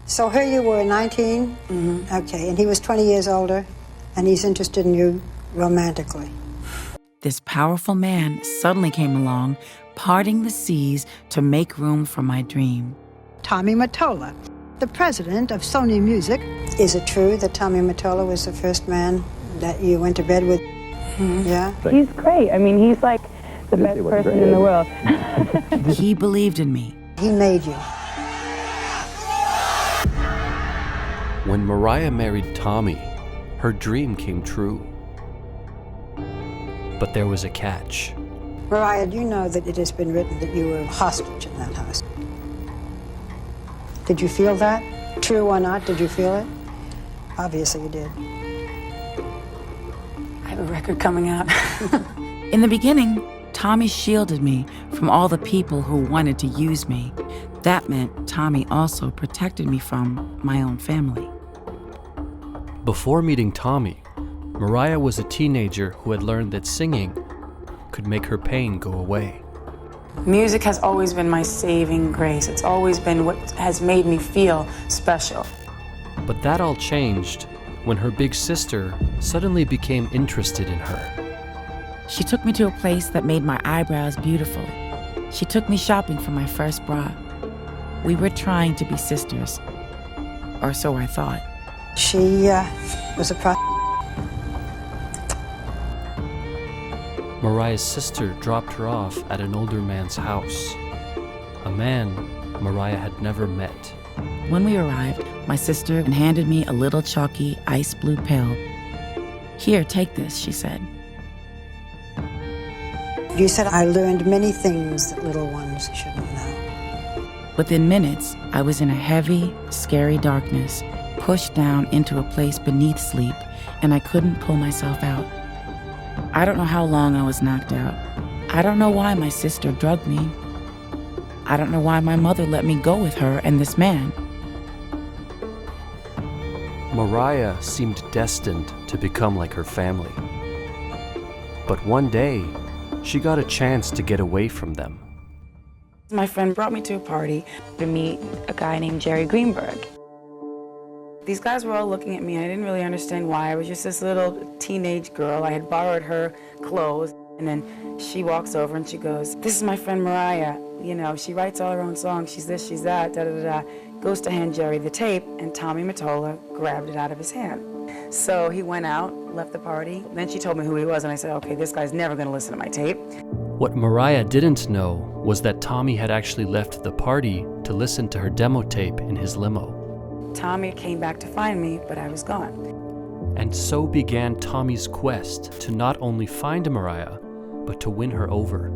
So here you were, 19? Mm-hmm. Okay, and he was 20 years older, and he's interested in you romantically. This powerful man suddenly came along, parting the seas to make room for my dream. Tommy Mottola, the president of Sony Music. Is it true that Tommy Mottola was the first man that you went to bed with? Mm-hmm. Yeah? He's great. I mean, he's like the best person in the world. He believed in me. He made you. When Mariah married Tommy, her dream came true. But there was a catch. Mariah, do you know that it has been written that you were hostage in that house? Did you feel that? True or not, did you feel it? Obviously you did. I have a record coming out. In the beginning, Tommy shielded me from all the people who wanted to use me. That meant Tommy also protected me from my own family. Before meeting Tommy, Mariah was a teenager who had learned that singing could make her pain go away. Music has always been my saving grace. It's always been what has made me feel special. But that all changed when her big sister suddenly became interested in her. She took me to a place that made my eyebrows beautiful. She took me shopping for my first bra. We were trying to be sisters, or so I thought. She was a prostitute. Mariah's sister dropped her off at an older man's house, a man Mariah had never met. When we arrived, my sister handed me a little chalky ice blue pill. "Here, take this," she said. You said, I learned many things that little ones shouldn't know. Within minutes, I was in a heavy, scary darkness, pushed down into a place beneath sleep, and I couldn't pull myself out. I don't know how long I was knocked out. I don't know why my sister drugged me. I don't know why my mother let me go with her and this man. Mariah seemed destined to become like her family. But one day, she got a chance to get away from them. My friend brought me to a party to meet a guy named Jerry Greenberg. These guys were all looking at me. I didn't really understand why. I was just this little teenage girl. I had borrowed her clothes. And then she walks over and she goes, "This is my friend Mariah. You know, she writes all her own songs. She's this, she's that, da-da-da-da." Goes to hand Jerry the tape, and Tommy Mottola grabbed it out of his hand. So he went out, left the party. Then she told me who he was, and I said, okay, this guy's never going to listen to my tape. What Mariah didn't know was that Tommy had actually left the party to listen to her demo tape in his limo. Tommy came back to find me, but I was gone. And so began Tommy's quest to not only find Mariah, but to win her over.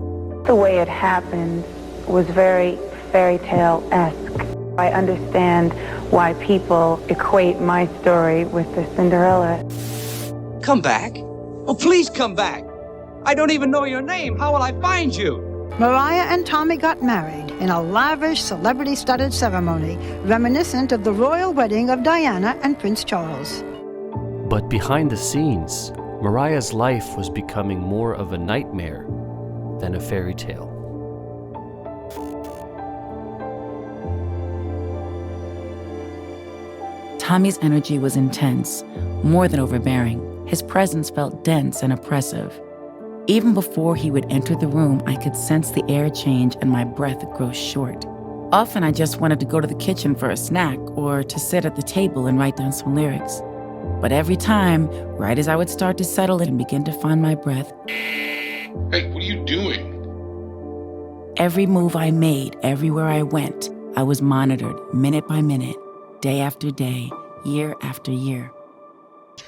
The way it happened was very fairy tale-esque. I understand why people equate my story with the Cinderella. Come back? Oh, please come back. I don't even know your name. How will I find you? Mariah and Tommy got married in a lavish, celebrity-studded ceremony reminiscent of the royal wedding of Diana and Prince Charles. But behind the scenes, Mariah's life was becoming more of a nightmare than a fairy tale. Tommy's energy was intense, more than overbearing. His presence felt dense and oppressive. Even before he would enter the room, I could sense the air change and my breath grow short. Often I just wanted to go to the kitchen for a snack or to sit at the table and write down some lyrics. But every time, right as I would start to settle in and begin to find my breath, "Hey, what are you doing?" Every move I made, everywhere I went, I was monitored minute by minute, day after day, year after year.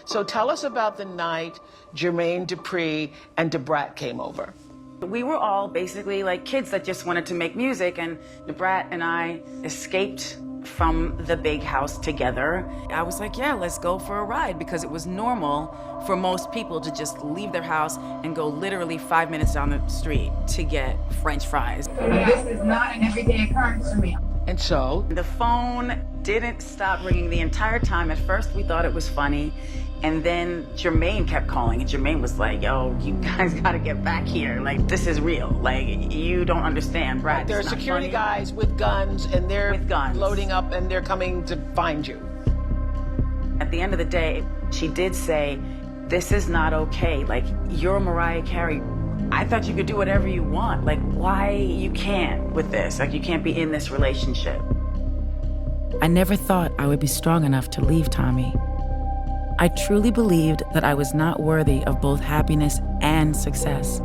So tell us about the night Jermaine Dupri and Debrat came over. We were all basically like kids that just wanted to make music, and Debrat and I escaped from the big house together. I was like, yeah, let's go for a ride, because it was normal for most people to just leave their house and go literally 5 minutes down the street to get French fries. This is not an everyday occurrence for me. And so The phone didn't stop ringing the entire time. At first, we thought it was funny. And then Jermaine kept calling, and Jermaine was like, yo, you guys gotta get back here. Like, this is real. Like, you don't understand, Brad. There are security guys with guns, and they're loading up, and they're coming to find you. At the end of the day, she did say, this is not okay. Like, you're Mariah Carey. I thought you could do whatever you want. Like, why you can't with this? Like, you can't be in this relationship. I never thought I would be strong enough to leave Tommy. I truly believed that I was not worthy of both happiness and success.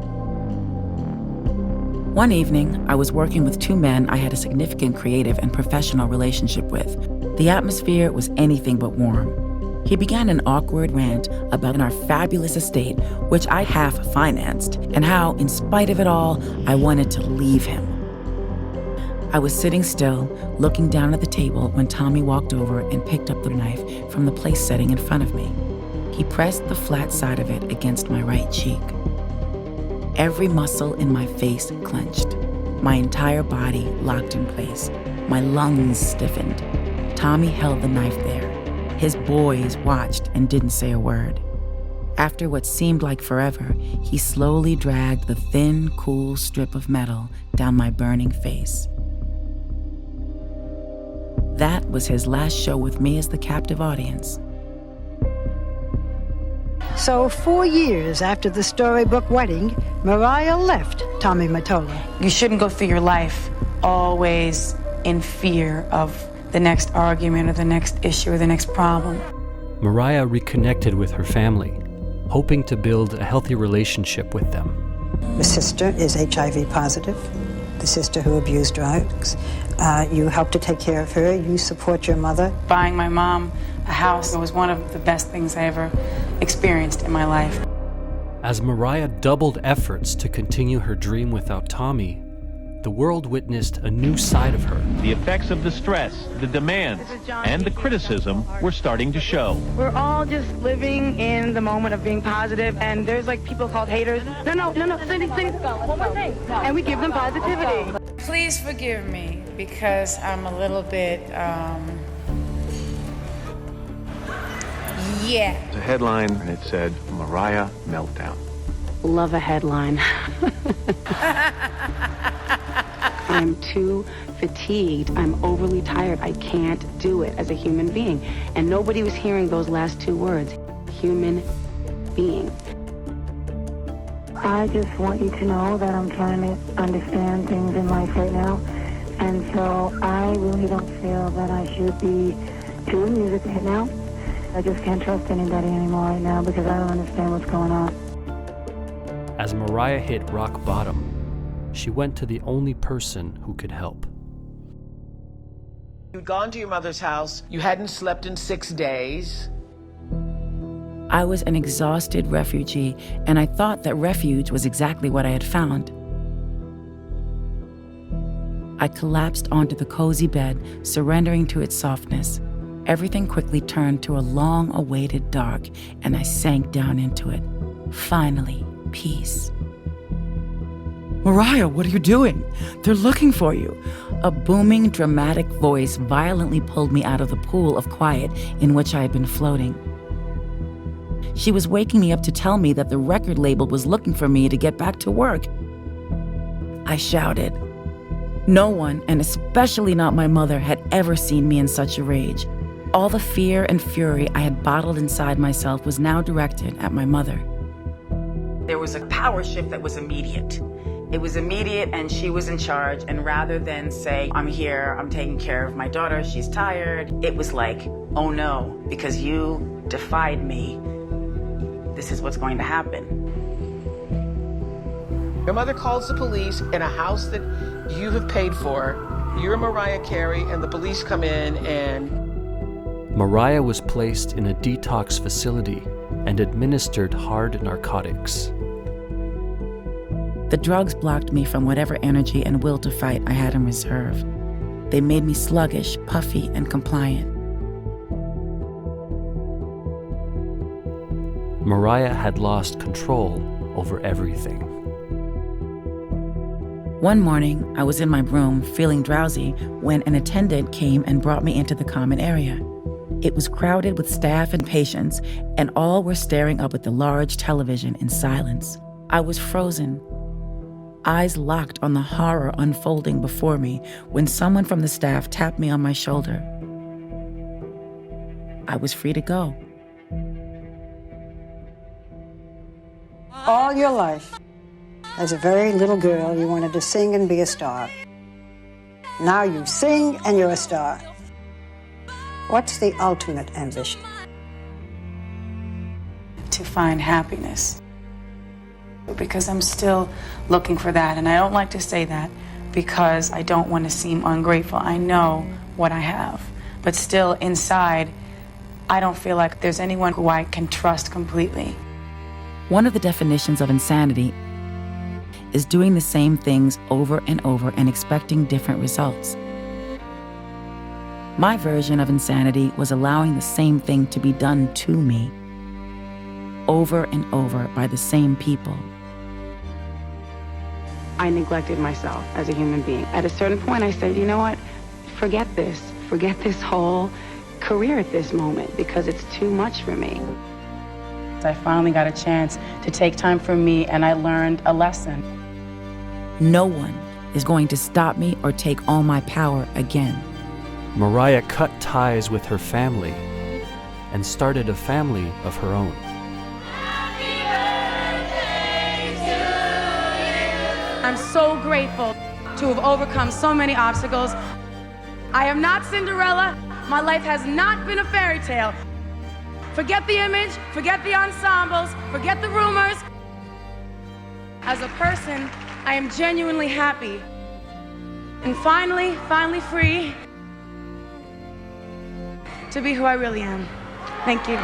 One evening, I was working with two men I had a significant creative and professional relationship with. The atmosphere was anything but warm. He began an awkward rant about our fabulous estate, which I half financed, and how, in spite of it all, I wanted to leave him. I was sitting still, looking down at the table when Tommy walked over and picked up the knife from the place setting in front of me. He pressed the flat side of it against my right cheek. Every muscle in my face clenched. My entire body locked in place. My lungs stiffened. Tommy held the knife there. His boys watched and didn't say a word. After what seemed like forever, he slowly dragged the thin, cool strip of metal down my burning face. That was his last show with me as the captive audience. So 4 years after the storybook wedding, Mariah left Tommy Mottola. You shouldn't go through your life always in fear of the next argument or the next issue or the next problem. Mariah reconnected with her family, hoping to build a healthy relationship with them. The sister is HIV positive, the sister who abused drugs. You help to take care of her, you support your mother. Buying my mom a house was one of the best things I ever experienced in my life. As Mariah doubled efforts to continue her dream without Tommy, the world witnessed a new side of her. The effects of the stress, the demands, and the criticism were starting to show. We're all just living in the moment of being positive, and there's like people called haters. No, Cindy, one more thing. And we give them positivity. Please forgive me because I'm a little bit, The headline, and it said, Mariah Meltdown. Love a headline. I'm too fatigued. I'm overly tired. I can't do it as a human being. And nobody was hearing those last two words, human being. I just want you to know that I'm trying to understand things in life right now. And so I really don't feel that I should be doing music right now. I just can't trust anybody anymore right now because I don't understand what's going on. As Mariah hit rock bottom, she went to the only person who could help. You'd gone to your mother's house. You hadn't slept in 6 days. I was an exhausted refugee, and I thought that refuge was exactly what I had found. I collapsed onto the cozy bed, surrendering to its softness. Everything quickly turned to a long-awaited dark, and I sank down into it. Finally, peace. "Mariah, what are you doing? They're looking for you." A booming, dramatic voice violently pulled me out of the pool of quiet in which I had been floating. She was waking me up to tell me that the record label was looking for me to get back to work. I shouted. No one, and especially not my mother, had ever seen me in such a rage. All the fear and fury I had bottled inside myself was now directed at my mother. There was a power shift that was immediate. It was immediate, and she was in charge, and rather than say, I'm here, I'm taking care of my daughter, she's tired, it was like, oh no, because you defied me, this is what's going to happen. Your mother calls the police in a house that you have paid for. You're Mariah Carey, and the police come in and... Mariah was placed in a detox facility and administered hard narcotics. The drugs blocked me from whatever energy and will to fight I had in reserve. They made me sluggish, puffy, and compliant. Mariah had lost control over everything. One morning, I was in my room feeling drowsy when an attendant came and brought me into the common area. It was crowded with staff and patients, and all were staring up at the large television in silence. I was frozen, eyes locked on the horror unfolding before me when someone from the staff tapped me on my shoulder. I was free to go. All your life, as a very little girl, you wanted to sing and be a star. Now you sing and you're a star. What's the ultimate ambition? To find happiness. Because I'm still looking for that, and I don't like to say that because I don't want to seem ungrateful. I know what I have, but still inside, I don't feel like there's anyone who I can trust completely. One of the definitions of insanity is doing the same things over and over and expecting different results. My version of insanity was allowing the same thing to be done to me, over and over by the same people. I neglected myself as a human being. At a certain point, I said, you know what? Forget this. Forget this whole career at this moment because it's too much for me. I finally got a chance to take time for me, and I learned a lesson. No one is going to stop me or take all my power again. Mariah cut ties with her family and started a family of her own. I'm so grateful to have overcome so many obstacles. I am not Cinderella. My life has not been a fairy tale. Forget the image, forget the ensembles, forget the rumors. As a person, I am genuinely happy. And finally free to be who I really am. Thank you.